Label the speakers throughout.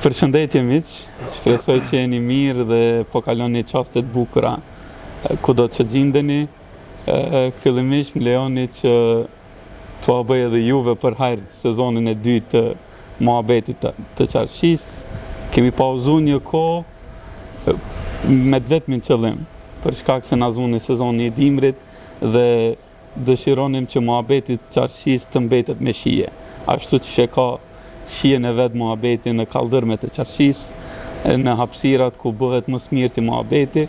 Speaker 1: Përshëndetje miq, shpresoj që jeni mirë dhe po kaloni çaste të bukura kudo që gjindeni. Fillimisht më lejoni që t'ua bëj edhe juve për hajër sezonin e dytë të muhabetit të qarqisë. Kemi pauzuar një kohë me vetmin qëllim, për shkak se na zuni sezoni i dimrit dhe dëshironim që muhabeti të qarqisë të mbetet me shije. Ashtu që ka shijen e vetë muhabeti në kaldërmet e qarqisë, në hapësirat ku bëhet më smirti muhabeti,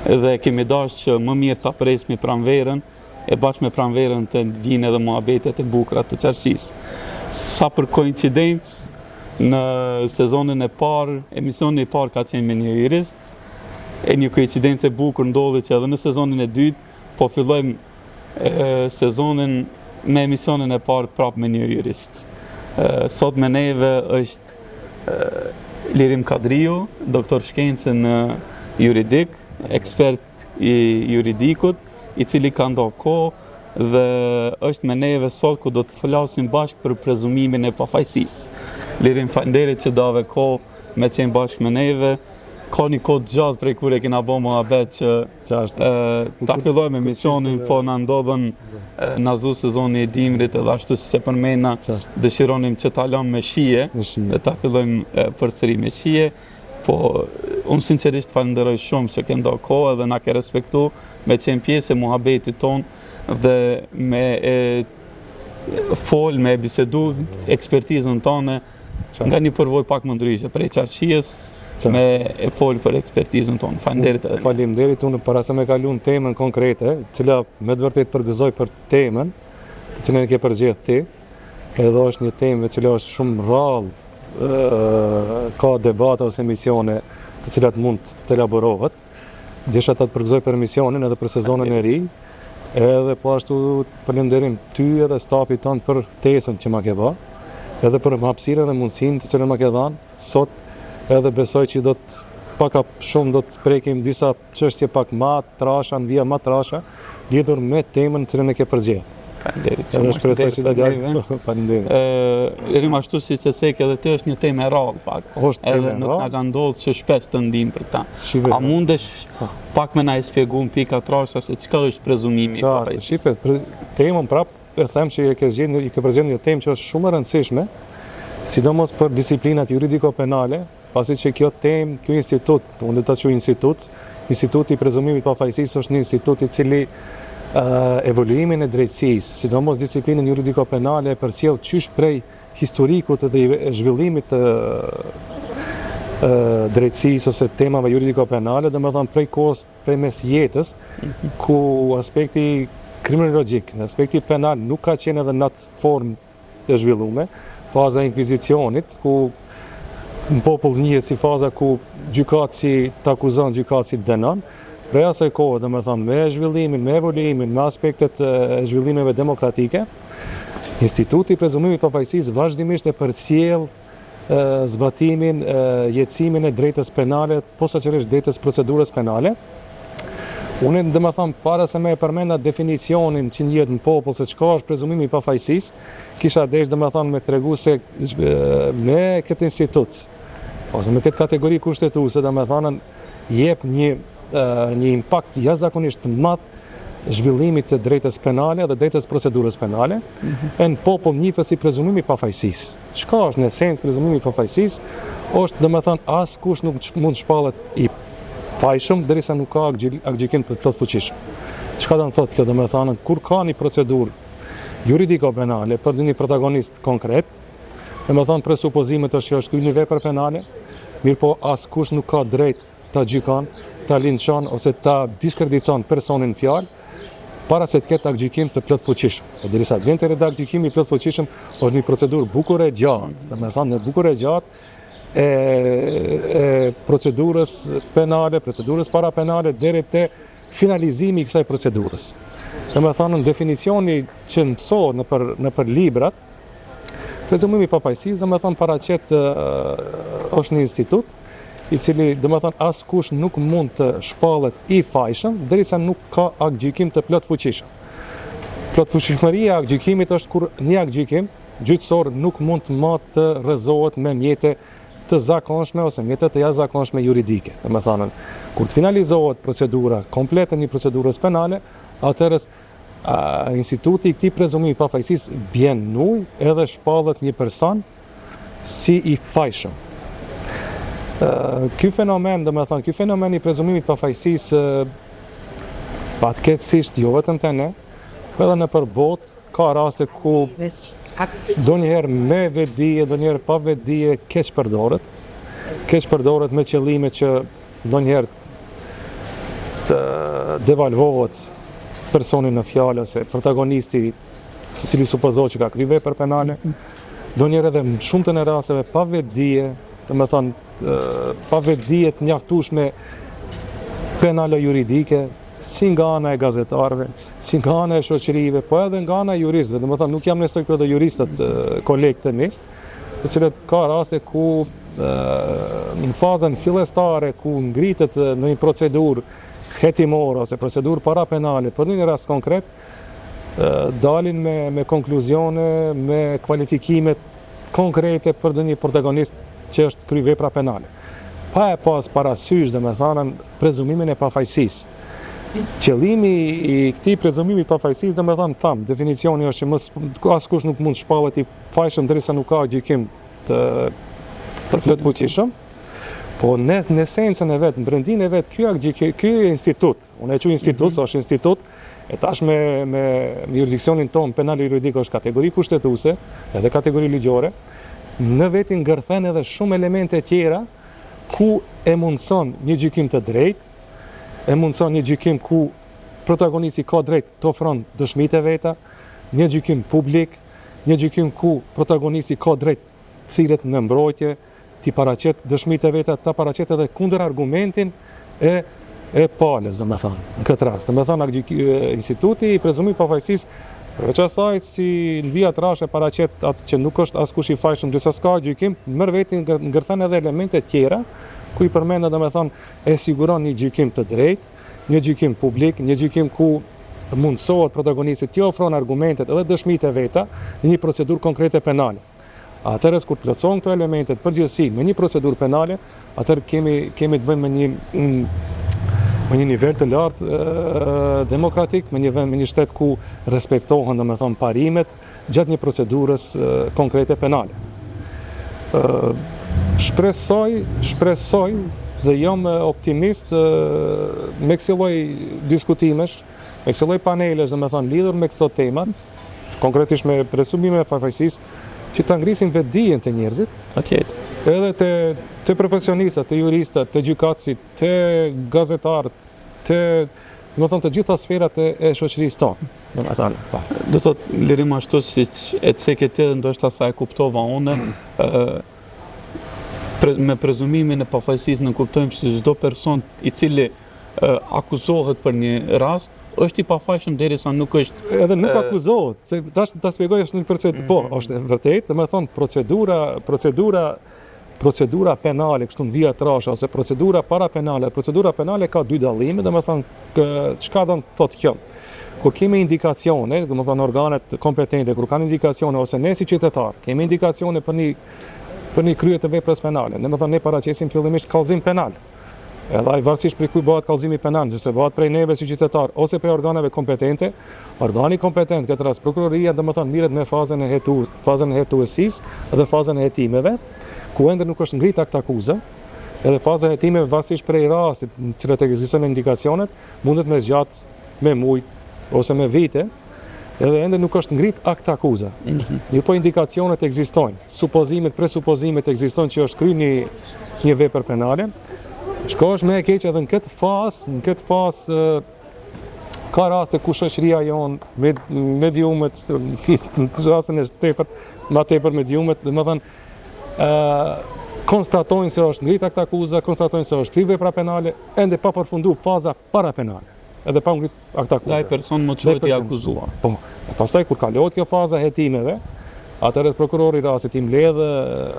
Speaker 1: dhe kemi dashur që më mirë ta presmi pranverën, e bashkë me pranverën të vinë edhe muhabetet e bukura të qarqisë. Sa për koincidencë, në sezonin e parë, emisioni i parë ka qenë me një jurist, e një koincidencë e bukur ndodhi që edhe në sezonin e dytë po fillojmë sezonin me emisionin e parë prapë me një jurist. Sot me neve është Lirim Kadriu, doktor shkencë në juridik, ekspert i juridikut, i cili ka ndonë kohë dhe është me neve sot ku do të flasim bashkë për prezumimin e pafajësisë. Lirim, faleminderit që dave kohë me qenë bashkë me neve. Ka një kohë gjatë prej kur e kena bo muhabet që ta fillojmë emisionin, po na ndodhen na zu sezoni i dimrit edhe ashtu si se përmena dëshironim që ta lëmë me shije dhe ta fillojmë përsëri me shije. Po unë sinqerisht falenderoj shumë që ke ndonë kohë dhe na ke respektu me qenë pjesë e muhabetit tonë dhe me fol, me bisedu ekspertizën tonë nga një përvoj pak më ndryshe prej qarqisë, me e folë për ekspertizën tonë. Faleminderit edhe.
Speaker 2: Faleminderit, unë para se me kalu në temën konkrete, cila me të vërtet përgëzoj për temën, të cilën e ke përgjedh ti, edhe është një temë e cila është shumë rrallë, ka debata ose emisione të cilat mund të elaborohet. Desha ta të përgëzoj për emisionin edhe për sezonin e ri, edhe po ashtu falenderim ty edhe stafit tonë për ftesën që ma ke ba, edhe për hapësirën dhe mundësinë të cilën ma ke dhanë sot. Edhe besoj që pak shumë do të prekim disa çështje pak ma trasha, në vija ma trasha, lidhur me temën që ne ke përgjedhur.
Speaker 1: Faleminderit.
Speaker 2: Edhe shpresoj që ta djalë. Faleminderit.
Speaker 1: Lirim, ashtu si që cek edhe ti është një temë e rrallë pak.
Speaker 2: Është temë e
Speaker 1: rrallë. Edhe nuk na ka ndodhur që shpesh të ndim për ta. A mundesh pak me na i shpjegu në pika trasha se çka është prezumimi i pafajësisë?
Speaker 2: Shipe, temën prap e them që i ke përgjedhur një temë që është shumë e rëndësishme, sidomos për disiplinat juridiko-penale, pasi që kjo temë, kjo institut, unë do ta quaj institut, Instituti i prezumimit pafajësisë është një institut i cili evoluimin e drejtësisë, sidomos disiplinën juridiko-penale, e përcjell qysh prej historikut dhe zhvillimit të drejtësisë ose temave juridiko-penale, domethënë prej kohës, prej mes jetës, ku aspekti kriminologjik, aspekti penal nuk ka qenë edhe në atë formë të zhvilluar, faza e inkvizicionit, ku në popull njihet si faza ku gjykatësi të akuzon, gjykatësi të dënon. Prej asaj kohë, domethënë, me zhvillimin, me evoluimin, me aspektet e zhvillimeve demokratike, Instituti i prezumimit pafajësisë vazhdimisht e përcjell zbatimin, jetësimin e drejtës penale, posaçërisht drejtës procedurës penale. Unë domethënë para se me e përmenda definicionin që njihet në popull se çka është prezumimi i pafajësisë, kisha desh domethënë me tregu se me këtë institut ose me këtë kategori kushtetuese domethënë jep një impakt jashtëzakonisht të madh zhvillimit të drejtës penale dhe drejtës procedurës penale, e në popull njihet si prezumimi i pafajësisë. Çka është në esencë prezumimi i pafajësisë? Është domethënë askush nuk mund shpallet i fajshëm derisa nuk ka aktgjykim të plotfuqishëm. Çka do të thotë kjo? Domethënë kur ka një procedurë juridiko-penale për një protagonist konkret, domethënë presupozimet është që është një vepër penale, mirë po askush nuk ka drejt ta gjykon, ta linçon ose ta diskrediton personin në fjalë para se të ketë aktgjykim të plotfuqishëm. E derisa të vjen te aktgjykimi i plotfuqishëm, është një procedurë bukur e gjatë, domethënë bukur e gjatë e procedurës penale, procedurës parapenale deri te finalizimi i kësaj procedurës. Domethënë në definicioni që mësohet nëpër librat, prezumimi i pafajësisë domethënë paraqet është një institut i cili domethënë askush nuk mund të shpallet i fajshëm derisa nuk ka aktgjykim të plotfuqishëm. Plotfuqishmëria e aktgjykimit është kur një aktgjykim gjyqësor nuk mund të rrëzohet me mjete të zakonshme ose mjetet të jashtëzakonshme juridike. Domethënë, kur të finalizohet procedura komplete një procedurës penale, atëherë instituti i këtij prezumimi pafajësisë bjen nuj edhe shpallet një person si i fajshëm. Ky fenomen, domethënë, ky fenomen i prezumimit pafajësisë fatkeqësisht jo vetëm te ne, por edhe nëpër botë ka raste ku donjëherë me vetdije, donjëherë pa vetdije keq përdoret me qëllime që ndonjëherë të devalvohet personi në fjalë ose protagonisti i cili supozohet që ka kryer vepër penale, ndonjëherë edhe në shumtën e rasteve pa vetdije, domethënë pa vetdije të mjaftueshme penale juridike, si nga ana e gazetarëve, si nga ana e shoqërive, po edhe nga ana e juristëve. Domethënë nuk jam nesër këto dhe juristët kolegët e mi, të cilët ka raste ku në fazën fillestare ku ngritet në një procedurë hetimore ose procedurë parapenale për një rast konkret, dalin me konkluzione, me kvalifikimet konkrete për një protagonist që është kryer vepra penale. Pa e pas parasysh, domethënë, prezumimin e pafajësisë. Qëllimi i këtij prezumimi pafajësisë, domethënë, definicioni është që askush nuk mund shpallet i fajshëm derisa nuk ka gjykim të plotfuqishëm. Po në esencën e vet, në brendin e vet, ky institut, unë e quaj institut, është institut, e tash me jurisdiksionin tonë penal juridik është kategori kushtetuese, edhe kategori ligjore, në vetin ngërthen edhe shumë elemente tjera ku e mundson një gjykim të drejtë, e mundson një gjykim ku protagonisti ka drejt të ofron dëshmitë e veta, një gjykim publik, një gjykim ku protagonisti ka drejt thirret në mbrojtje, ti paraqet dëshmitë e veta, ta paraqet edhe kundër argumentin e palës, domethënë, në këtë rast. Domethënë, instituti i prezumimit pafajësisë, përveç asaj si në vija trashe paraqet atë që nuk është askush i fajshëm, ndërsa s'ka gjykim, merr vetin ngërthen edhe elemente tjera, ku i përmendet, domethënë, e siguron një gjykim të drejtë, një gjykim publik, një gjykim ku mundsohet protagonistit të ofron argumentet edhe dëshmitë e veta në një procedurë konkrete penale. Atëherë kur plotësohen këto elemente të përgjithësi me një procedurë penale, atëherë kemi të bëjmë me një nivel të lartë demokratik, me një shtet ku respektohen, domethënë, parimet gjatë një procedurës konkrete penale. Shpresoj dhe jam optimist me kësaj lloj diskutimesh, me kësaj lloj panelesh, domethënë, lidhur me këto temat, konkretisht me prezumimin e pafajësisë, që ta ngrisin vetdijen të njerëzit, edhe të profesionistët, të juristët, të gjykatësit, të gazetarët, domethënë të gjitha sferat e shoqërisë tonë.
Speaker 1: Do thotë lirim ashtu siç e cekë ti, ndoshta sa e kuptova unë, me prezumimin e pafajësisë ne kuptojmë se çdo person i cili akuzohet për një rast është i pafajshëm derisa nuk është
Speaker 2: edhe nuk akuzohet, se tash ta shpjegoj është një procedurë, po, është vërtet, domethënë procedura penale kështu në vija trashe ose procedura penale ka dy dallime, domethënë çka do të thotë kjo. Kur kemi indikacione, domethënë organet kompetente kur kanë indikacione ose ne si qytetar, kemi indikacione për një krye të veprës penale, domethënë ne paraqesim fillimisht kallëzim penal. Edhe ai varësisht prej kujt bëhet kallëzimi penal, nëse bëhet prej neve si qytetar ose prej organeve kompetente, organi kompetent, këtë rast prokuroria, domethënë mirret me fazën e hetuesisë dhe fazën e hetimeve, ku ende nuk është ngrit akt akuze, edhe faza e hetimeve varësisht prej rastit në cilat ekzistojnë indikacionet, mundet me zgjat me muaj ose me vite, edhe ende nuk është ngrit akt akuze. Po indikacionet ekzistojnë, presupozimet ekzistojnë që është kryer një vepër penale. Shko është me e keq edhe në këtë fazë ka raste ku shoqëria jonë, mediumet, në rastin e ma tepër mediumet, domethënë konstatojnë se është ngrit akt akuza, konstatojnë se është kryer vepra penale, ende pa përfunduar faza parapenale. Edhe pa ngrit akt akuza.
Speaker 1: Ai person më quhet i akuzuar.
Speaker 2: Po, pastaj kur kalohet kjo faza hetimeve, atëherë prokurori i rastit i mbledh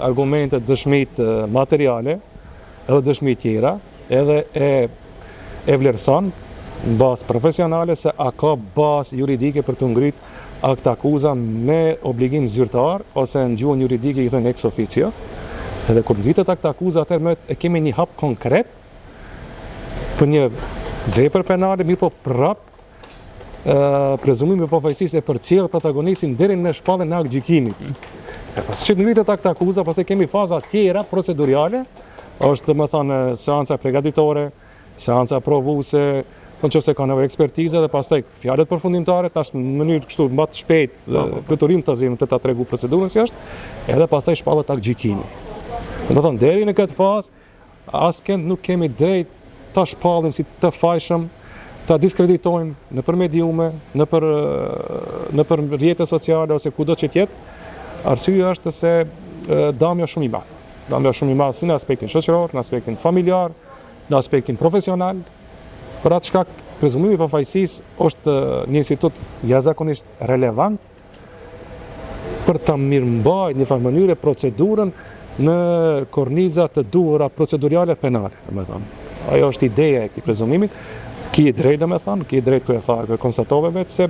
Speaker 2: argumente, dëshmitë materiale, edhe dëshmi tjera, edhe e vlerëson në bazë profesionale se a ka bazë juridike për të ngrit akt akuza me obligim zyrtar, ose në gjuhën juridike i thënë ex officio, Edhe kur ngritet akta akuze, atëherë e kemi një hap konkret për një vepër penale, mirë po prap prezumimi i pafajësisë e përcjell protagonistin deri në shpalljen e aktgjykimit. Pasi që ngritet akta akuza, pastaj kemi faza tjera procedurale, është domethënë seanca përgatitore, seanca provuese, nëse ka nevojë ekspertize dhe pastaj fjalët përfundimtare, tash në mënyrë kështu më të shpejtë, fluturim të zim të ta tregu procedurën si është, edhe pastaj shpallet aktgjykimi. Domethënë deri në këtë fazë askënd nuk kemi drejt ta shpallim si të fajshëm, ta diskreditojmë nëpër mediume, nëpër rrjete sociale ose kudo që tjetë. Arsyeja është se dami është shumë i madh. Dami është shumë i madh si në aspektin shoqëror, në aspektin familjar, në aspektin profesional. Për atë shkak, prezumimi i pafajësisë është një institut jashtëzakonisht relevant për ta mirëmbajtur në farë mënyrë procedurën në korniza të duhura procedurale penale, domethënë. Ajo është ideja e këtij prezumimit. Ki drejt, domethënë, ki drejt kur e tha, kur konstatove vetë se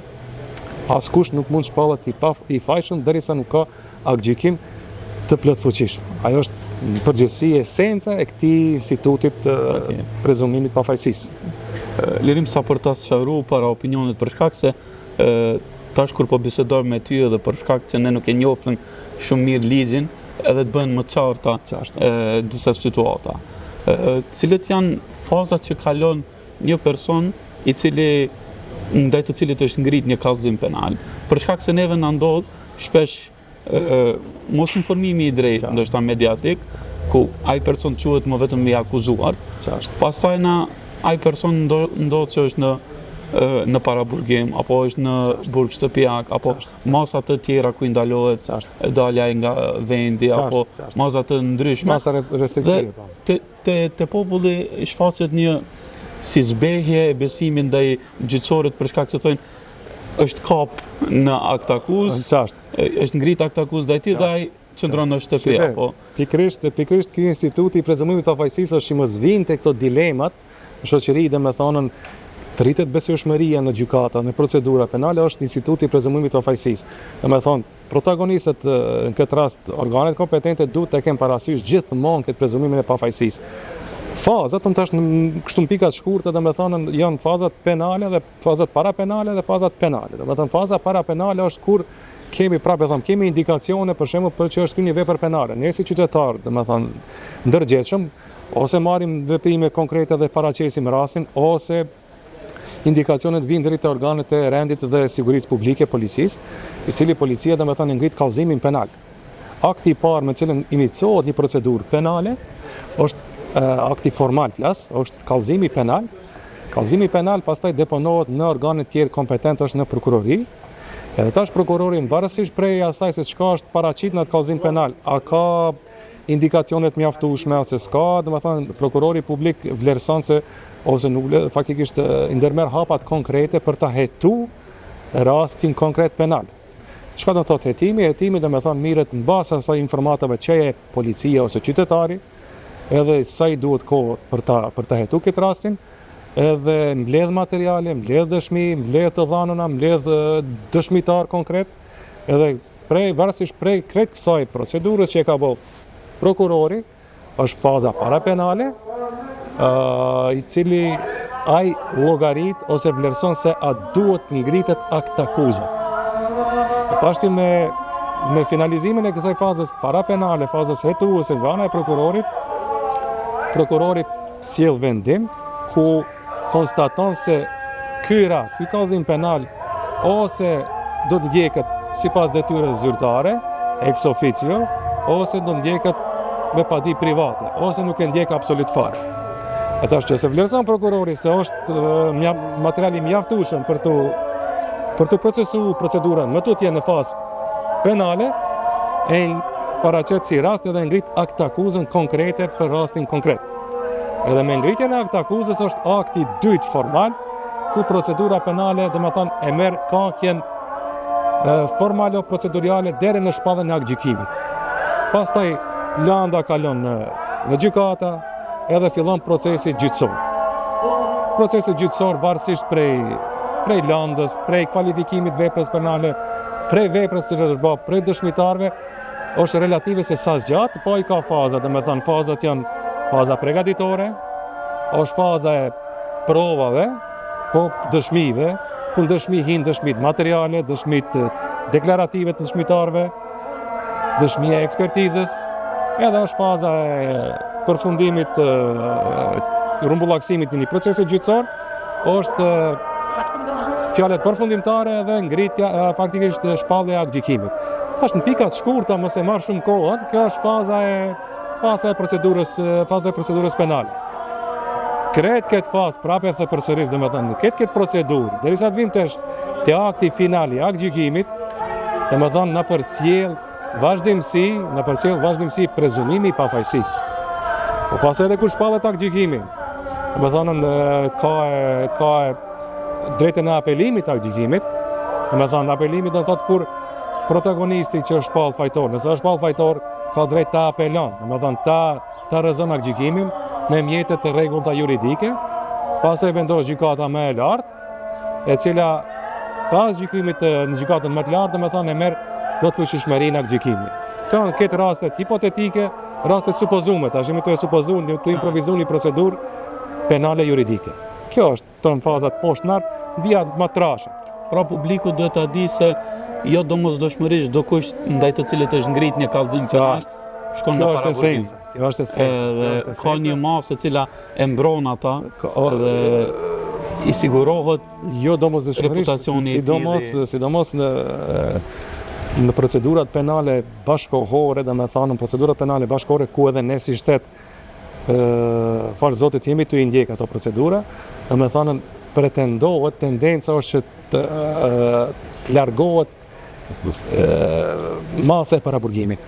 Speaker 2: askush nuk mund shpallet i fajshëm derisa nuk ka aktgjykim të plotfuqishëm. Ajo është në përgjithësi esenca e këtij institutit prezumimit pafajësisë.
Speaker 1: Lirim sa për ta sqaruar para opinionit për shkak se tash kur po bisedojmë me ty edhe për shkak se ne nuk e njohim shumë mirë ligjin, edhe të bëhen më qarta disa situata. Cilët janë fazat që kalon një person i cili ndaj të cilit është ngrit një kallëzim penal. Për shkak se neve na ndodh shpesh mos informimi i drejtë, ndoshta mediatik, ku ai person quhet më vetëm i akuzuar. Pastaj ai person ndodh që është në paraburgim, apo është në burg shtëpiak, apo masa të tjera ku i ndalohet dalja nga vendi, apo masa të ndryshme.
Speaker 2: Masa restriktive.
Speaker 1: Te populli shfaqet një si zbehje e besimin ndaj gjyqësorit për shkak se thonë është kap në akt akuzë, është ngrit akt akuzë ndaj tij dhe ai qëndron në shtëpi apo.
Speaker 2: Pikërisht ky instituti i prezumimit pafajësisë është që mos vinë te këto dilemat në shoqëri, domethënë të rritet besueshmëria në gjykata, në procedura penale, është instituti i prezumimit pafajësisë. Domethënë protagonistët në këtë rast organet kompetente duhet të kenë parasysh gjithmonë këtë prezumimin e pafajësisë. Fazat, tash në kështu pika të shkurtë, domethënë janë fazat penale dhe fazat parapenale dhe fazat penale. Domethënë faza parapenale është kur kemi kemi indikacione për shembull për që është ky një vepër penale. Ne si qytetar, domethënë ndërgjegjshëm, ose marrim veprime konkrete dhe paraqesim rastin, ose indikacionet vinë deri te organet e rendit dhe sigurisë publike, policisë, i cili policia domethënë ngrit kallëzimin penal. Akti i parë me cilën iniciohet një procedurë penale është akti formal është kallëzimi penal. Kallëzimi penal pastaj deponohet në organet tjerë kompetente, është në prokurori. Edhe tash prokurori varësisht prej asaj se çka është paraqit në atë kallëzim penal, a ka indikacionet mjaftueshme ose s'ka, domethënë prokurori publik vlerëson se ose nuk faktikisht ndërmerr hapat konkrete për ta hetuar rastin konkret penal. Çka do të thotë hetimi? Hetimi domethënë mirret mbas asaj informatave që e policia ose qytetari, edhe sa i duhet kohë për ta hetuar këtë rastin, edhe mbledh materiale, mbledh dëshmi, mbledh të dhënana, mbledh dëshmitar konkret, edhe varësisht prej krejt kësaj procedurës që e ka bërë prokurori, është faza parapenale, i cili ai llogarit ose vlerëson se a duhet ngritet akt akuze. Pashti me finalizimin e kësaj fazës parapenale, fazës hetuese nga ana e prokurorit, prokurori sjell vendim ku konstaton se ky rast, ky kallëzim penal ose do të ndjeket sipas detyrës zyrtare, ex officio, ose do të ndjeket me padi private, ose nuk e ndjek absolut fare. Tash që se vlerëson prokurori se është materiali mjaftueshëm për të procesuar procedurën më tutje në fazë penale, e paraqet si rast edhe ngrit akt akuzën konkrete për rastin konkret. Edhe me ngritjen e akt akuzës është akti i dytë formal, ku procedura penale domethënë e merr kakjen formale o procedurale deri në shpalljen e aktgjykimit. Pastaj landa kalon në gjykata, edhe fillon procesi gjyqësor. Procesi gjyqësor varësisht prej landës, prej kvalifikimit veprës penale, prej veprës që është bërë prej dëshmitarëve, është relative se sa zgjat, po i ka faza, dhe me thënë fazat janë faza pregaditore, është faza e provave, po dëshmive, ku në dëshmi hinë dëshmit materiale, dëshmit deklarative të dëshmitarve, dëshmia e ekspertizës, edhe është faza e përfundimit, rumbullaksimit në një procesi gjyqësor, është fjalët përfundimtare dhe ngritja faktikisht shpallja e gjykimit. Tash në pikat shkurta, mos e marr shumë kohën, kjo është faza e procedurës penale. Kretë këtë fazë, prapë e përsëris, domethënë, këtë procedurë, derisa të vim te akti final i akt gjykimit, domethënë na përcjell vazhdimsi prezumimi i pafajësisë. Po pas edhe kur shpallet akt gjykimi, domethënë ka drejtën e apelimit akt gjykimit, domethënë apelimi do të thotë kur protagonisti që është shpall fajtor, nëse është shpall fajtor, ka drejt ta apelon, domethënë ta rrezon akt gjykimin me mjetet të rregullta juridike, pastaj vendos gjykata më e lartë, e cila pas gjykimit në gjykatën më të lartë, domethënë e merr plot fuqishmërinë akt gjykimi. Këto janë këtë rastet hipotetike, rastet supozume, tash jemi të supozuar, të improvizojmë një procedurë penale juridike. Kjo është tonë fazat poshtë nart, vija më trashe.
Speaker 1: Pra publiku duhet ta di se jo domosdoshmërisht do kush ndaj të cilit është ngrit një kallëzim që është shkon në paraburgim.
Speaker 2: Kjo është esenca.
Speaker 1: Ka një masë e cila e mbron ata dhe i sigurohet
Speaker 2: jo domosdoshmërisht,
Speaker 1: reputacioni i tij.
Speaker 2: Sidomos në procedurat penale bashkëkohore, domethënë në procedurat penale bashkëkohore ku edhe ne si shtet falë Zotit jemi të i ndjek ato procedura, domethënë pretendohet, tendenca është që të largohet masa e paraburgimit.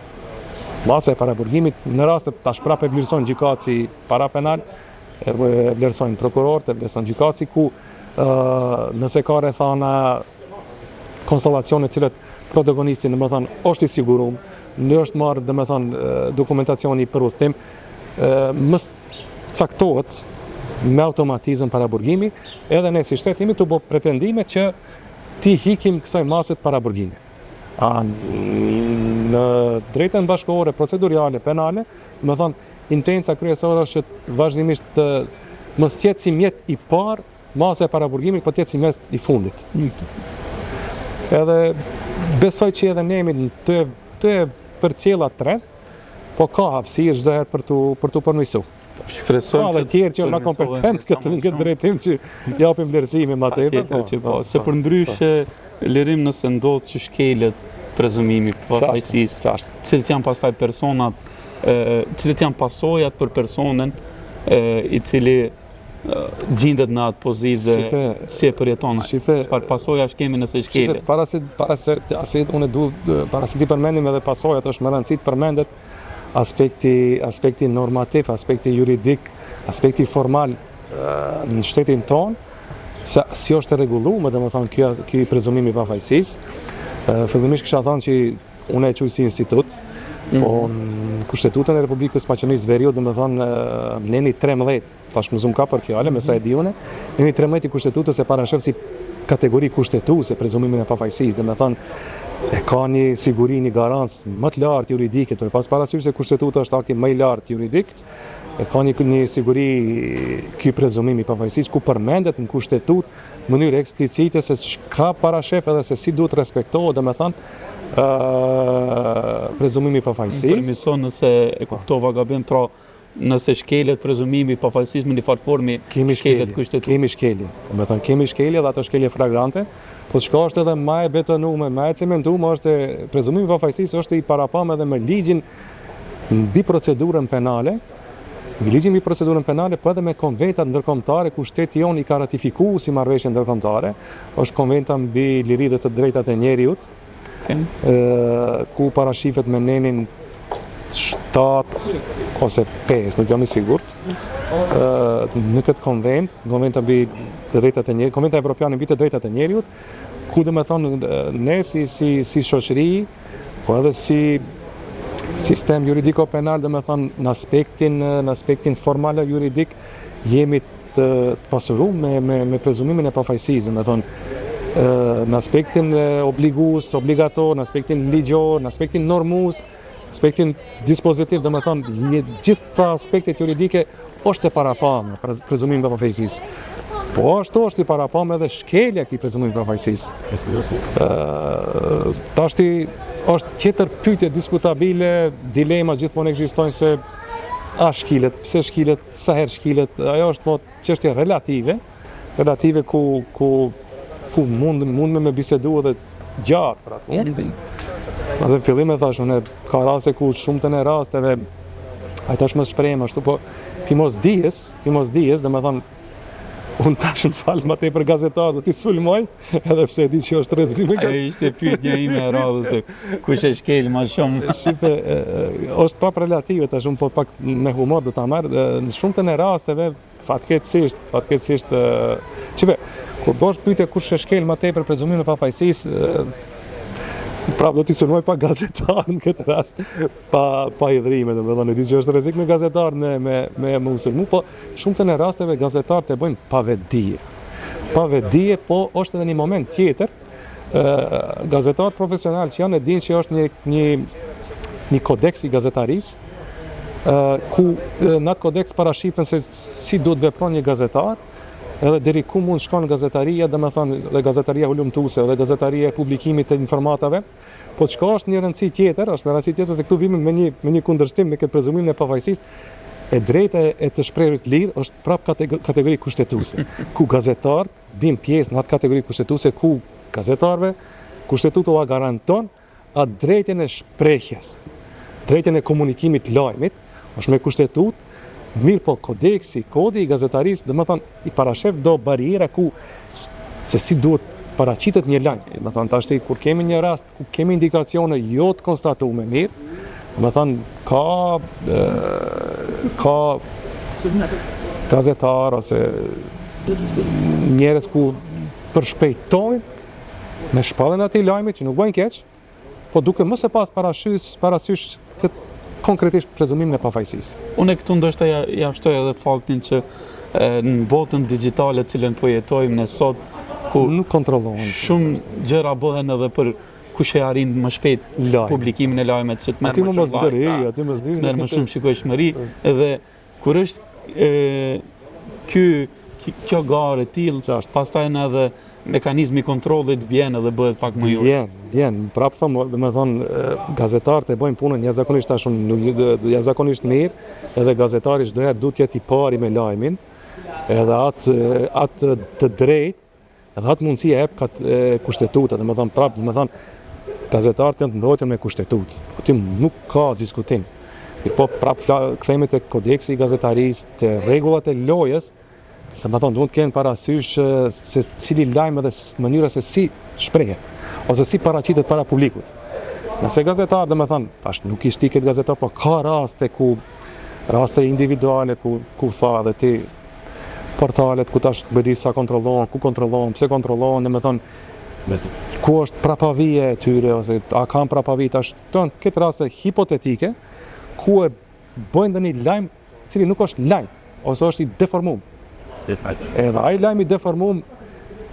Speaker 2: Masa e paraburgimit në rastet tash prapë vlerëson gjykatësi para penal, vlerësojnë prokurorët, vlerëson gjykatësi ku nëse ka rrethana konstellacione të cilat protagonisti domethënë është i siguruar, në është marrë domethënë dokumentacioni për udhëtim, mos caktohet me automatizëm paraburgimi, edhe ne si shtet jemi të bëjmë pretendime që ti hikim kësaj mase paraburgimit. Në drejtën bashkëkohore, procedurale, penale, domethënë intenca kryesore është që vazhdimisht të mos jetë si mjet i parë masa e paraburgimit, por të jetë si mjet i fundit. Edhe besoj që edhe ne jemi të përcjella trend, po ka hapësirë çdo herë për tu përmirësuar.
Speaker 1: Shpresojmë
Speaker 2: që tjerë që janë kompetent këtë drejtim që japim vlerësime më tepër,
Speaker 1: se përndryshe lirim nëse ndodh që shkelet prezumimi pafajësisë, cilët janë pastaj personat, cilët janë pasojat për personin i cili gjendet në atë pozitë dhe si e përjeton. Çfarë pasojash kemi nëse shkelet?
Speaker 2: Para se ti përmendim edhe pasojat, është më rëndësi të përmendet aspekti normativ, aspekti juridik, aspekti formal në shtetin tonë, se si është e rregulluar, domethënë ky prezumimi i pafajësisë. Fillimisht kisha thënë që unë e quaj si institut, po në Kushtetutën e Republikës Maqedonisë Veriut, domethënë neni 13, tash më ka për fjalë, me sa e di unë, neni 13 i Kushtetutës e parashef si kategori kushtetuese prezumimin e pafajësisë, domethënë e ka një siguri, një garancë më të lartë juridike, pas parasysh se Kushtetuta është akti më i lartë juridik, e ka një siguri ky prezumim i pafajësisë ku përmendet në Kushtetutë në mënyrë eksplicite se çka parashef edhe se si duhet respektohet, domethënë prezumimi i pafajësisë.
Speaker 1: Permision nëse e kuptova gabim, pra nëse shkelet prezumimi i pafajësisë në një fal formi shkelet Kushtetutë.
Speaker 2: Kemi shkelje. Domethënë kemi shkelje dhe ato shkelje flagrante. Po çka është edhe më e betonuar, më e cementuar është se prezumimi i pafajësisë është i parapam edhe me ligjin mbi procedurën penale, po edhe me konventat ndërkombëtare ku shteti jon i ka ratifikuar si marrëveshje ndërkombëtare, është konventa mbi liritë dhe të drejtat e njerëzit, ku parashifet me nenin 7 ose 5, nuk jam i sigurt. Në këtë konventa mbi të drejtat e njerëzit, konventa evropiane mbi të drejtat e njerëzit, ku domethënë ne si shoqëri, po edhe si sistem juridiko-penal, domethënë në aspektin formal juridik jemi të pasuruar me prezumimin e pafajësisë, domethënë në aspektin obligues, obligator, në aspektin ligjor, në aspektin normues, aspektin dispozitiv, dhe me thonë, gjitha aspektet juridike është e parapame, prezumimi i pafajësisë. Po ashtu është i parapame edhe shkelja e këtij prezumimi i pafajësisë. Tashti është tjetër pyetje diskutabile, dilema gjithmonë ekzistojnë se a shkilet, pse shkilet, sa herë shkilet, ajo është çështje relative ku mund me bisedu edhe gjatë për atë punë. Edhe në fillim e thash unë, ka raste ku shumtën e rasteve ai tash më shpreh ashtu, po pi mos dijes, dhe më thonë unë tash në falë ma te për gazetarë, do t'i sulmoj, edhe pse e di që është rrezim.
Speaker 1: Ajo ishte pyetja ime e radhës se kush e shkel më shumë.
Speaker 2: Shipe, është prap relative, tash unë po pak me humor do ta marr, në shumtën e rasteve, fatkeqësisht, shipe, kur bosh pyetje kush e shkel më tepër prezumimin e pafajësisë, prap do t'i sulmoj pa gazetarë në këtë rast, pa hidhrime, domethënë e di që është rrezik me gazetarë me më sulmu, po shumtën e rasteve gazetarët e bëjnë pa vetdije, po është edhe një moment tjetër, gazetarët profesional që janë e dinë që është një kodeks i gazetarisë, ku në atë kodeks parashqipen se si duhet vepron një gazetar, edhe deri ku mund shkon gazetaria, domethënë dhe gazetaria hulumtuese, dhe gazetaria e publikimit të informatave, po çka është një rëndësi tjetër, se këtu vim me një kundërshtim me këtë prezumimin e pafajësisë, e drejta e të shprehurit lirë është prap kategori kushtetuese, ku gazetarët bin pjesë në atë kategori kushtetuese, ku gazetarëve kushtetuta ua garanton atë drejtjen e shprehjes, drejtjen e komunikimit lajmit, është me kushtetutë. Mirë po kodi i gazetarisë, dhe më thonë, i parashef do bariera se si duhet paraqitet një lajm. Dhe më thonë, tashti, kur kemi një rast, ku kemi indikacione jo të konstatume mirë, dhe më thonë, ka gazetar ose njerëz ku përshpejtojnë me shpalljen e atij lajmit që nuk bëjnë keq, po duke mos e pas parasysh këtë konkretisht prezumimin e pafajësisë.
Speaker 1: Unë këtu ndoshta ja shtoj edhe faktin që në botën digjitale të cilën po jetojmë ne sot, ku
Speaker 2: nuk kontrollohen.
Speaker 1: Shumë gjëra bëhen edhe për kush e arrin më shpejt publikimin e lajmeve që të merr më shumë merr më shumë shikueshmëri, edhe kur është kjo garë e tillë, pastaj edhe mekanizmi kontrollit vjen edhe bëhet pak më i
Speaker 2: Vjen, prapë thëmë, dhe me thonë, gazetarët e bëjnë punën jashtëzakonisht mirë, edhe gazetari çdo herë duhet jetë i pari me lajmin, edhe atë të drejtë, edhe atë mundësi e jep kushtetuta, dhe me thonë, prapë, dhe me thonë, gazetarët janë të mbrojtur me kushtetutë, këtu nuk ka diskutim. Po prapë kthehemi te kodeksi i gazetarisë, te rregullat e lojës, dhe me thonë, duhet të kenë parasysh se cili lajm edhe mënyra se si shprehet, ose si paraqitet para publikut. Nëse gazetar, dhe me thonë, tash nuk i shtiket gazetar, po ka raste individuale ku tha dhe ti portalet ku tash bëdi sa kontrollohen, ku kontrollohen, pse kontrollohen, dhe me thonë, ku është prapavia e tyre, ose a kanë prapavi, tash këtë raste hipotetike, ku e bëjnë dhe një lajm, cili nuk është lajm, ose është i deformum. Edhe ai lajm i deformum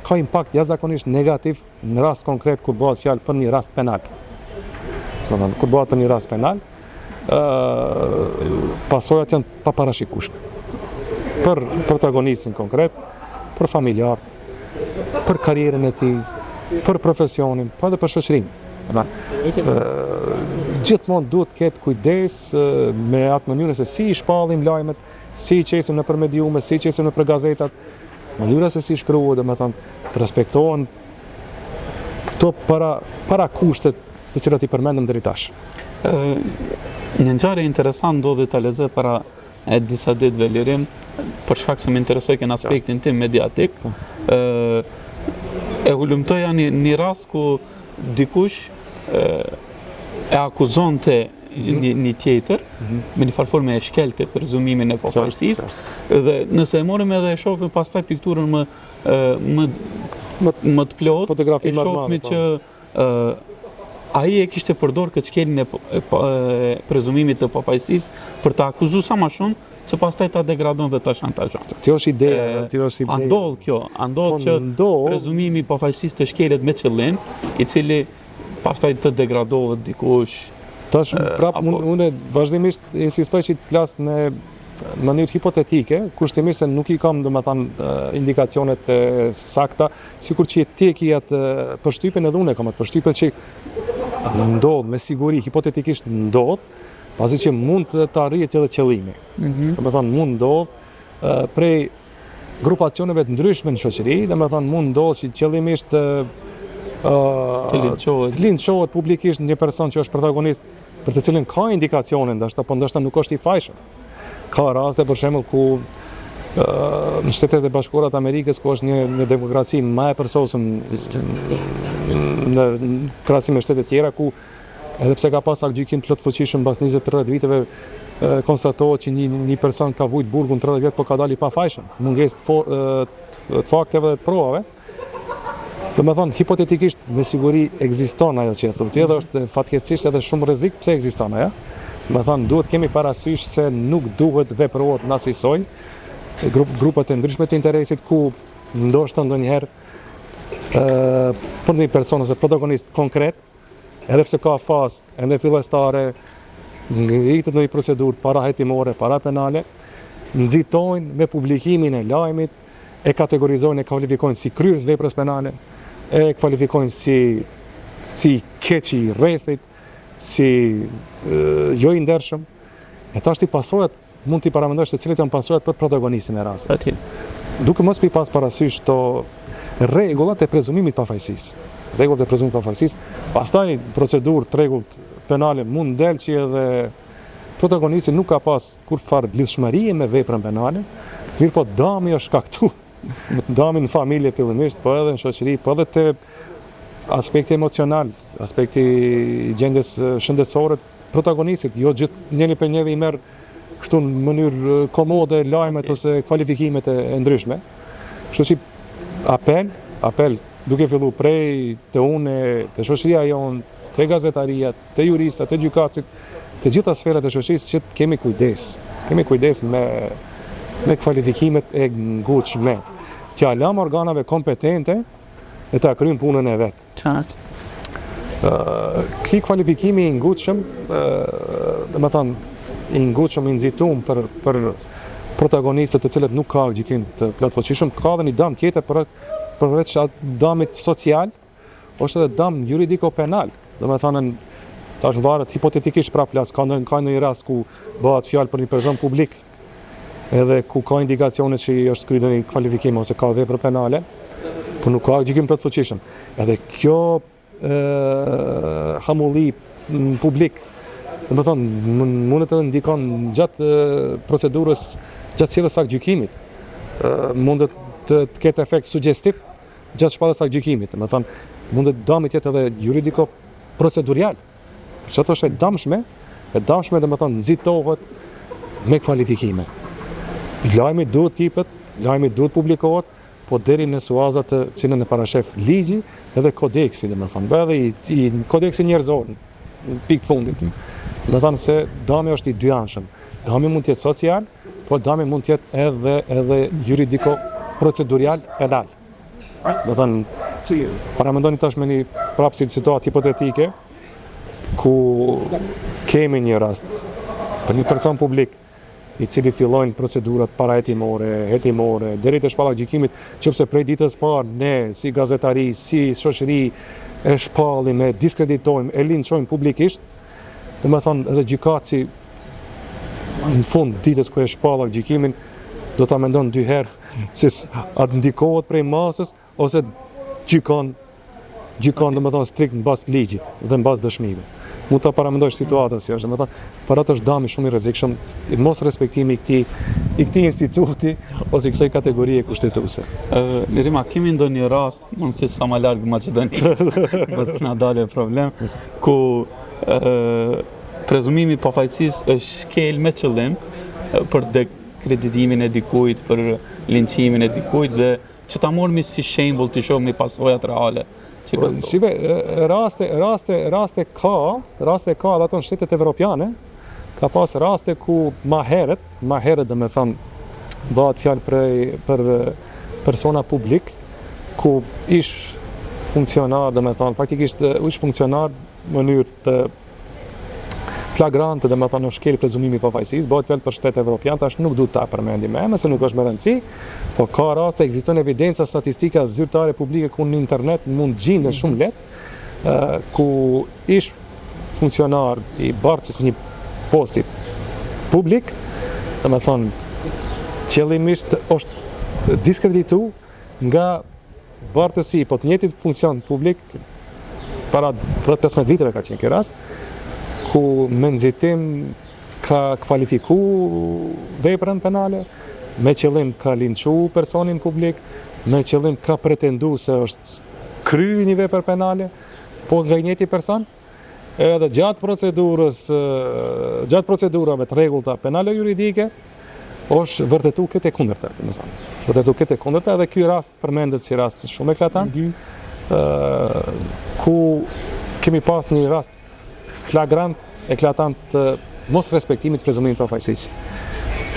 Speaker 2: ka impakt jashtëzakonisht negativ në rast konkret kur bëhet fjalë për një rast penal. Kur bëhet për një rast penal, pasojat janë paparashikueshme. Për protagonistin konkret, për familjarët, për karrierën e tij, për profesionin, po edhe për shoqërinë. Gjithmonë duhet të ketë kujdes me atë mënyrë se si i shpallim lajmet, si i qesim nëpër mediume, si i qesim nëpër gazetat, mënyra se si shkruhet, dhe me thonë, të respektohen këto para kushtet të cilat i përmendëm deri tash.
Speaker 1: Një ngjarje interesant ndodhi ta lexoj para disa ditëve lirim, për shkak se më interesoi në aspektin tim mediatik. E hulumtoja një rast ku dikush e akuzonte një tjetër, me një farforme e shkelte prezumimin e pafajësisë, dhe nëse e morëm edhe e shohim pastaj pikturën më të plotë, e shohim që ai e kishte përdor këtë shkeljen e prezumimit të pafajësisë për të akuzuar sa më shumë, që pastaj ta degradon dhe ta shantazhon.
Speaker 2: Kjo është ideja,
Speaker 1: Andodh që prezumimi i pafajësisë të shkelet me qëllim, i cili pastaj të degradohet dikush,
Speaker 2: Tash prap unë vazhdimisht insistoj që të flas në mënyrë hipotetike, kushtimisht se nuk I kam indikacionet sakta, sikur që ti e ki atë përshtypjen edhe unë e kam atë përshtypjen që ndodh me siguri, hipotetikisht ndodh, pasi që mund të arrihet edhe qëllimi. Domethënë mund ndodh prej grupacioneve të ndryshme në shoqëri, domethënë mund ndodh që qëllimisht të linçohet publikisht një person që është protagonist për të cilin ka indikacione ndoshta, po ndoshta nuk është I fajshëm. Ka raste për shembull ku në Shtetet e Bashkuara të Amerikës, ku është një demokraci më e përsosur në krahasim me shtete tjera, ku edhe pse ka pas gjykim plot fuqishëm mbas 20-30 viteve, konstatohet që një person ka vujt burgun 30 vjet, po ka dalë I pafajshëm, mungesë të fakteve dhe të provave. Domethënë hipotetikisht me siguri ekziston ajo që e thotë, edhe është fatkeqësisht edhe shumë rrezik pse ekziston ajo. Domethënë duhet kemi parasysh se nuk duhet veprohet në asnjësoj grupet e ndryshme të interesit ku ndoshta ndonjëherë për një person ose protagonist konkret, edhe pse ka fazë ende fillestare, ngritet në një procedurë parahetimore, parapenale, nxitojnë me publikimin e lajmit, e kategorizojnë, e kvalifikojnë si kryerës veprës penale, e kvalifikojnë si keq I rrethit, si jo I ndershëm. E tash ti pasojat mund t'i paramendosh se cilat janë pasojat për protagonistin e rastit. Duke mos pas parasysh to rregullat e prezumimit pafajësisë. Rregullat e prezumimit pafajësisë, pastaj procedurë të rregullt penale mund del që edhe protagonisti nuk ka pas kurrfarë lidhshmërie me veprën penale, mirë po dami është shkaktuar. Dami në familje fillimisht, po edhe në shoqëri, po edhe te aspekti emocional, aspekti I gjendjes shëndetësore protagonistit, jo gjithë njëri për njëri I merr kështu në mënyrë komode lajmet ose kvalifikimet e ndryshme. Kështu që apel duke fillu prej te unë, te shoqëria jonë, te gazetaria, te juristat, te gjykatësit, te gjitha sferat e shoqërisë që kemi kujdes. Kemi kujdes me kvalifikimet e ngutshme. T'ja lam organave kompetente e ta kryjnë punën e vet. Ky kvalifikimi I ngutshëm, domethënë I ngutshëm I nxitum për protagonistët të cilët nuk ka gjykim të plotfuqishëm, ka edhe një dëm tjetër përveç dëmit social, është edhe dëm juridiko-penal. Domethënë tash varet hipotetikisht prap flas, ka ndonjë rast ku bëhet fjalë për një person publik, edhe ku ka indikacione që është kryer një kvalifikim ose ka vepër penale, por nuk ka gjykim plotfuqishëm. Edhe kjo hamulli publik, domethënë mundet edhe ndikon gjatë procedurës, gjatë sjelljes së gjykimit. Mundet të ketë efekt sugjestiv gjatë shpalljes së gjykimit. Domethënë mundet dëmi të jetë edhe juridiko procedurial. Për çfarë është e dëmshme domethënë nxitohet me kvalifikime. Lajmi duhet tipet, lajmi duhet publikohet, po deri në suazat të cilën e parashef ligji edhe kodeksi, domethënë, edhe I kodeksi njerëzor, në pikë të fundit. Domethënë se dëmi është I dyanshëm. Dëmi mund të jetë social, po dëmi mund të jetë edhe juridiko procedurial penal. Domethënë, paramendoni tash me një prapë situatë hipotetike ku kemi një rast për një person publik I cili fillojnë procedurat parahetimore, hetimore, deri te shpalla gjykimit, qofse prej ditës parë ne si gazetari, si shoqëri e shpallim, e diskreditojmë, e linçojmë publikisht, domethënë edhe gjykatësi në fund ditës ku e shpalla gjykimin do ta mendon dy herë se a ndikohet prej masës ose gjykon domethënë strikt mbas ligjit dhe mbas dëshmive. Mund ta paramendosh situatën si është, domethënë për atë është dëmi shumë I rrezikshëm, mos respektimi I këtij instituti ose kësaj kategorie kushtetuese.
Speaker 1: Nirima, kemi ndonjë rast, mund të sa më larg Maqedonisë, mos na dalë problem, ku prezumimi I pafajësisë është shkel me qëllim për dekreditimin e dikujt, për linçimin e dikujt dhe që ta mormi si shembull të shohim pasojat reale.
Speaker 2: Shive, raste ka dhe ato në shtetet evropiane, ka pas raste ku ma herët dhe me thënë bëhet fjalë për persona publik, ku ish funksionar dhe me thënë, faktikisht ish funksionar në mënyrë të flagrante, dhe më thonë është shkel prezumimi pafajësisë, bëhet fjalë për shtetet evropian, tash nuk du ta përmendim me emër, se nuk është me rëndësi, po ka raste, ekziston evidenca statistika zyrtare publike ku në internet mund gjinden shumë lehtë, ku ish funksionar i bartësis një posti publik, dhe më thonë qëllimisht është diskreditu nga bartësi, po të njëjtit funksion publik, para 10-15 viteve ka qenë ky rast, ku me nxitim ka kvalifiku veprën penale, me qëllim ka linçu personin publik, me qëllim ka pretendu se është kryer një vepër penale, po nga i njëjti person, edhe gjatë procedurave të rregullta penale juridike, është vërtetu këtë e kundërta, vërtetu këtë e kundërta, dhe ky rast përmendet si rast shumë eklatant, ku kemi pas një rast flagrant, eklatant të mos respektimit të prezumimit të pafajësisë.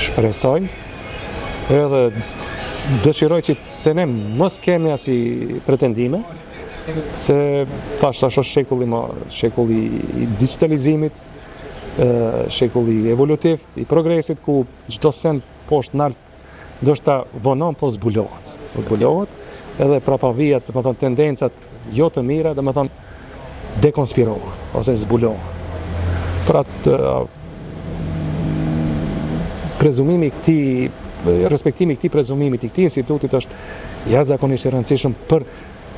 Speaker 2: Shpresoj edhe dëshiroj që të ne mos kemi asi pretendime, se tash është shekulli i digitalizimit, shekulli evolutiv, i progresit, ku çdo send poshtë nalt ndoshta vonon, po zbulohet. Edhe prapavijat, do të thonë tendencat jo të mira, do të thonë dekonspirohen ose zbulohen. Pra prezumimi respektimi këtij prezumimit i këtij institutit është jashtëzakonisht i rëndësishëm për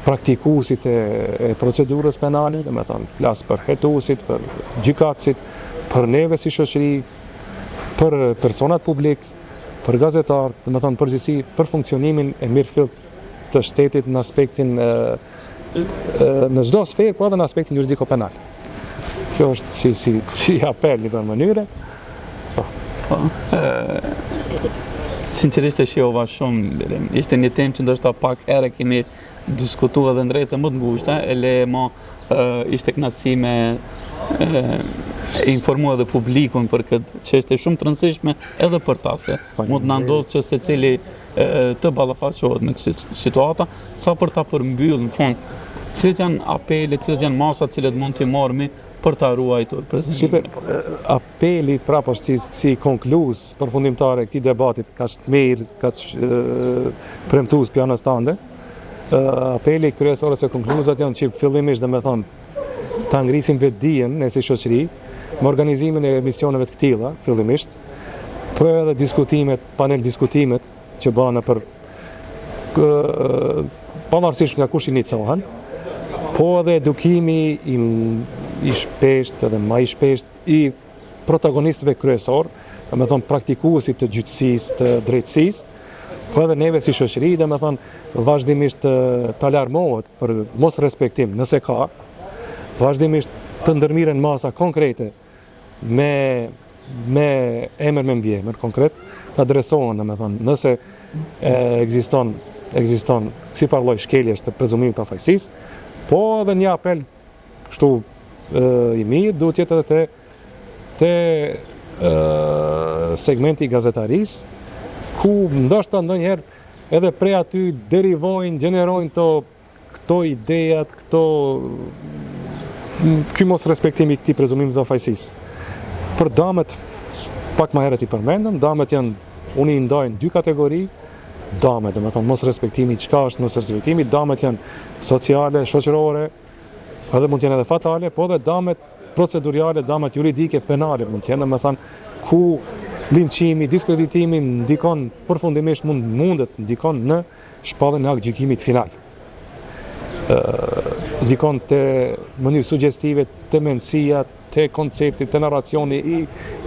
Speaker 2: praktikuesit e procedurës penale, do të thonë flas për hetuesit, për gjykatësit, për neve si shoqëri, për personat publik, për gazetarët, do të thonë përgjithësi për funksionimin e mirëfillt të shtetit në aspektin në çdo sferë, po edhe në aspektin juridiko-penal. Kjo është si apel në mënyrë.
Speaker 1: Sinqerisht e shijova shumë, ishte një temë që ndoshta pak herë kemi diskutuar dhe ndrejtë më të ngushta, ishte kënaqësi me informua edhe publikun për këtë çështje shumë të rëndësishme edhe për ta, se mund të na ndodhë që secili të ballafaqohet me këtë situata, sa për ta përmbyllur në fund, cilat janë apelet, cilat janë masat cilat mund t'i marrëmi për ta ruajtur prezidentin.
Speaker 2: Apeli prapë është si konkluz përfundimtare këtij debatit, kaq të mirë, kaq premtues pjanës tande. Apeli kryesor ose konkluzat janë që fillimisht, domethënë, ta ngrisim vetdijen ne si shoqëri, me organizimin e emisioneve të këtilla, fillimisht, për edhe diskutimet, panel diskutimet që bëhen për pavarësisht nga kush inicijohen, po edhe edukimi i shpesht edhe më i shpesht i protagonistëve kryesor, domethënë praktikuesit të gjyqësisë, të drejtësisë, po edhe neve si shoqëri, domethënë vazhdimisht të alarmohet për mos respektim, nëse ka, vazhdimisht të ndërmiren masa konkrete me emër me mbiemër konkret, të adresohen, domethënë, nëse ekziston si farë lloj shkeljesh të prezumimit të pafajësisë, po edhe një apel kështu i mirë duhet jetë edhe te segmenti i gazetarisë, ku ndoshta ndonjëherë edhe prej aty derivojnë, gjenerojnë këto idejat, ky mos respektimi i këtij prezumimi të pafajësisë. Për damet, pak më herët i përmendëm, damet janë, unë i ndaj në dy kategori, damet, domethënë mos respektimi, çka është mos respektimi, damet janë sociale, shoqërore, edhe mund të jenë edhe fatale, po edhe damet procedurale, damet juridike, penale mund të jenë, domethënë ku linçimi, diskreditimi ndikon përfundimisht mundet ndikon në shpalljen e gjykimit final. Ndikon te mënyrë suggestive, te mendësia, te koncepti, te narracioni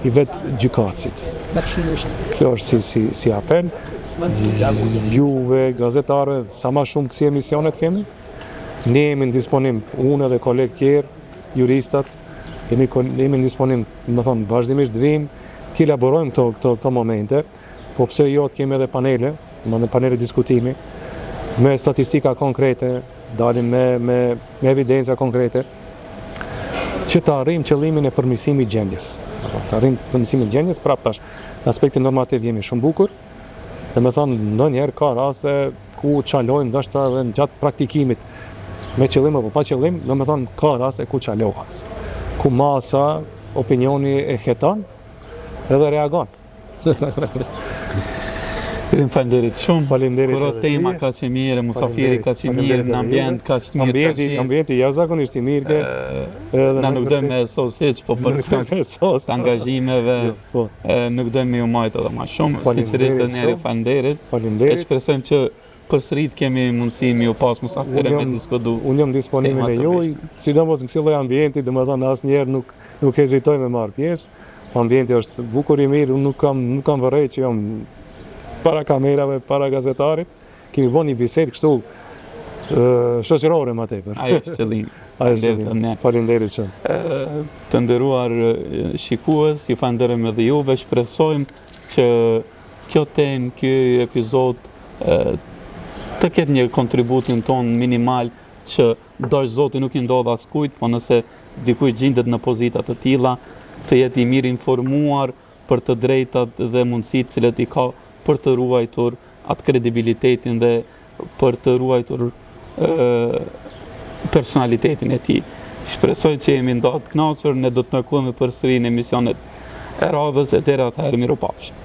Speaker 2: i vetë gjykatësit. Kjo është si apel. Juve, gazetarë, sa ma shumë kësi emisionet kemi. Ne jemi në disponim, unë dhe kolegë tjerë, juristat, jemi në disponim, më thonë, vazhdimisht vim, të elaborojmë këto momente, po pse jo të kemi edhe panele, panele diskutimi, me statistika konkrete, dalim me evidenca konkrete, që të arrijmë qëllimin e përmirësimit gjendjes. Të arrijmë përmirësimin gjendjes, prapë tash, në aspektin normativ jemi shumë bukur, dhe me thonë, ndonjëherë ka raste ku çalojnë ndoshta edhe në gjatë praktikimit, me qëllim apo pa qëllim, do me thonë, ka raste ku çalohet. Ku masa opinioni e heton edhe reagon.
Speaker 1: Faleminderit shumë.
Speaker 2: Faleminderit
Speaker 1: Kur
Speaker 2: edhe
Speaker 1: tema
Speaker 2: ty.
Speaker 1: ka që mirë, musafiri ka që mirë,
Speaker 2: Faleminderit
Speaker 1: në
Speaker 2: edhe
Speaker 1: ambient
Speaker 2: juve.
Speaker 1: ka që mirë qashis.
Speaker 2: Ambienti jashtëzakonisht i mirë ke.
Speaker 1: Na nuk dojmë me sos hiç, po për
Speaker 2: sos.
Speaker 1: të angazhimeve,
Speaker 2: Po.
Speaker 1: nuk dojmë me ju majtë edhe ma shumë.
Speaker 2: Faleminderit
Speaker 1: Sincerisht edhe njeri
Speaker 2: shumë.
Speaker 1: faleminderit. E
Speaker 2: Faleminderit.
Speaker 1: shpresojmë që përsërit kemi mundësi me ju pas musafire me diskutu.
Speaker 2: Unë jam disponimin
Speaker 1: tema
Speaker 2: e
Speaker 1: të
Speaker 2: juaj,
Speaker 1: ndryshme.
Speaker 2: sidomos në kësaj lloj ambienti, domethënë asnjëherë nuk hezitoj me marr pjesë. Ambienti është bukur i mirë, unë nuk kam vërrej që jam para kamerave, para gazetarit. Kemi bën një bisedë kështu shoqërore më tepër.
Speaker 1: Ajo është qëllimi.
Speaker 2: Ai është
Speaker 1: Faleminderit
Speaker 2: qëllimi.
Speaker 1: ne.
Speaker 2: Faleminderit shumë.
Speaker 1: Të nderuar shikues, ju falenderojmë edhe juve, shpresojmë që kjo temë, ky epizod të ketë një kontributin ton minimal që dash Zoti nuk i ndodh askujt, po nëse dikush gjendet në pozita të tilla, të jetë i mirë informuar për të drejtat dhe mundësitë cilat i ka për të ruajtur atë kredibilitetin dhe për të ruajtur personalitetin e tij. Shpresoj që jemi nda të kënaqur, ne do të takojmë përsëri në emisionet e radhës e deri atëherë mirupafshim.